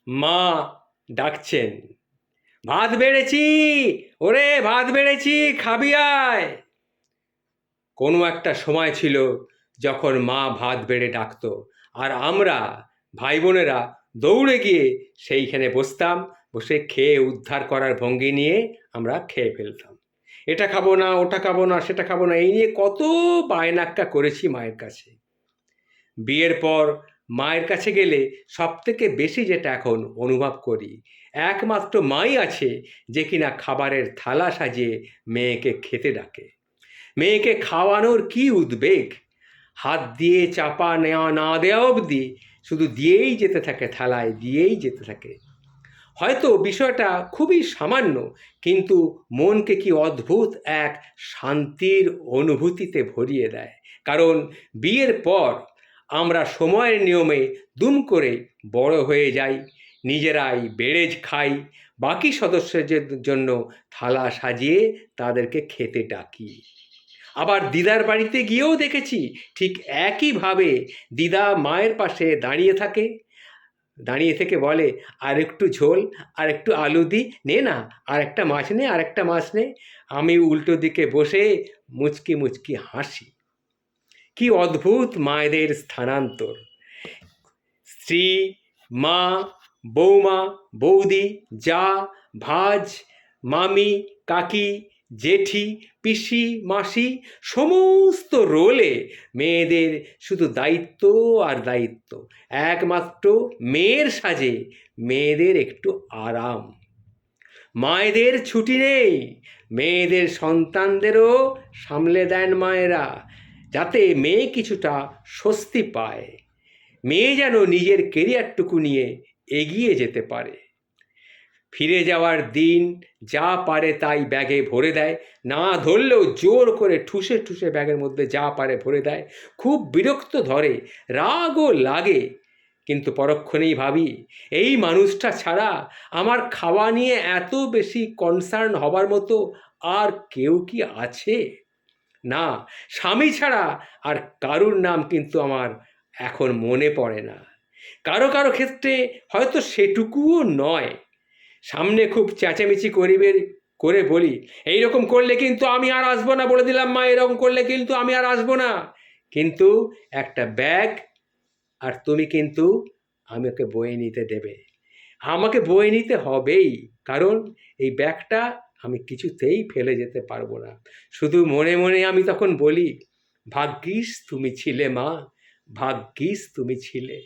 মা ডাকছেন, ভাত বেড়েছি, ওরে ভাত বেড়েছি, খাবি আয়। কোনো একটা সময় ছিল যখন মা ভাত বেড়ে ডাকতো, আর আমরা ভাই বোনেরা দৌড়ে গিয়ে সেইখানে বসতাম, বসে খেয়ে উদ্ধার করার ভঙ্গি নিয়ে আমরা খেয়ে ফেলতাম। এটা খাবো না, ওটা খাবো না, সেটা খাবো না, এই নিয়ে কত বায়নাক্কা করেছি মায়ের কাছে। বিয়ের পর মায়ের কাছে গেলে সবথেকে বেশি যেটা এখন অনুভব করি, একমাত্র মাই আছে যে কিনা খাবারের থালা সাজিয়ে মেয়েকে খেতে ডাকে। মেয়েকে খাওয়ানোর কি উদ্বেগ, হাত দিয়ে চাপা নেওয়া না দেওয়া অবধি শুধু দিয়েই যেতে থাকে, থালায় দিয়েই যেতে থাকে। হয়তো বিষয়টা খুবই সামান্য, কিন্তু মনকে কি অদ্ভুত এক শান্তির অনুভূতিতে ভরিয়ে দেয়। কারণ বিয়ের পর আমরা সময়ের নিয়মে দুম করে বড় হয়ে যাই, নিজেরাই বেড়ে খাই, বাকি সদস্যদের জন্য থালা সাজিয়ে তাদেরকে খেতে ডাকি। আবার দিদার বাড়িতে গিয়েও দেখেছি ঠিক একইভাবে দিদা মায়ের পাশে দাঁড়িয়ে থেকে বলে, আর একটু ঝোল, আর একটু আলু দি, নে না, আর একটা মাছ নে, আর একটা মাছ নে। আমি উল্টো দিকে বসে মুচকি মুচকি হাসি। কি অদ্ভুত মায়েদের স্থানান্তর! স্ত্রী, মা, বৌমা, বৌদি, যা, ভাজ, মামি, কাকি, জেঠি, পিসি, মাসি, সমস্ত রোলে মেয়েদের শুধু দায়িত্ব আর দায়িত্ব। একমাত্র মেয়ের সাজে মেয়েদের একটু আরাম। মায়েদের ছুটি নেই, মেয়েদের সন্তানদেরও সামলে দেন মায়েরা, যাতে মেয়ে কিছুটা স্বস্তি পায়, মেয়ে যেন নিজের কেরিয়ারটুকু নিয়ে এগিয়ে যেতে পারে। ফিরে যাওয়ার দিন যা পারে তাই ব্যাগে ভরে দেয়, না ধরলেও জোর করে ঠুসে ঠুসে ব্যাগের মধ্যে যা পারে ভরে দেয়। খুব বিরক্ত ধরে, রাগও লাগে, কিন্তু পরক্ষণেই ভাবি, এই মানুষটা ছাড়া আমার খাওয়া নিয়ে এত বেশি কনসার্ন হবার মতো আর কেউ কি আছে? না, স্বামী ছাড়া আর কারুর নাম কিন্তু আমার এখন মনে পড়ে না। কারো কারো ক্ষেত্রে হয়তো সেটুকুও নয়। সামনে খুব চেঁচামেচি করে বলি, এইরকম করলে কিন্তু আমি আর আসবো না, বলে দিলাম মা, এরকম করলে কিন্তু আমি আর আসবো না। কিন্তু একটা ব্যাগ আর তুমি কিন্তু আমাকে বয়ে নিতে দেবে, আমাকে বয়ে নিতে হবেই, কারণ এই ব্যাগটা আমি কিছুতেই ফেলে যেতে পারবো না। শুধু মনে মনে আমি তখন বলি, ভাগ্যিস তুমি ছিলে মা, ভাগ্যিস তুমি ছিলে।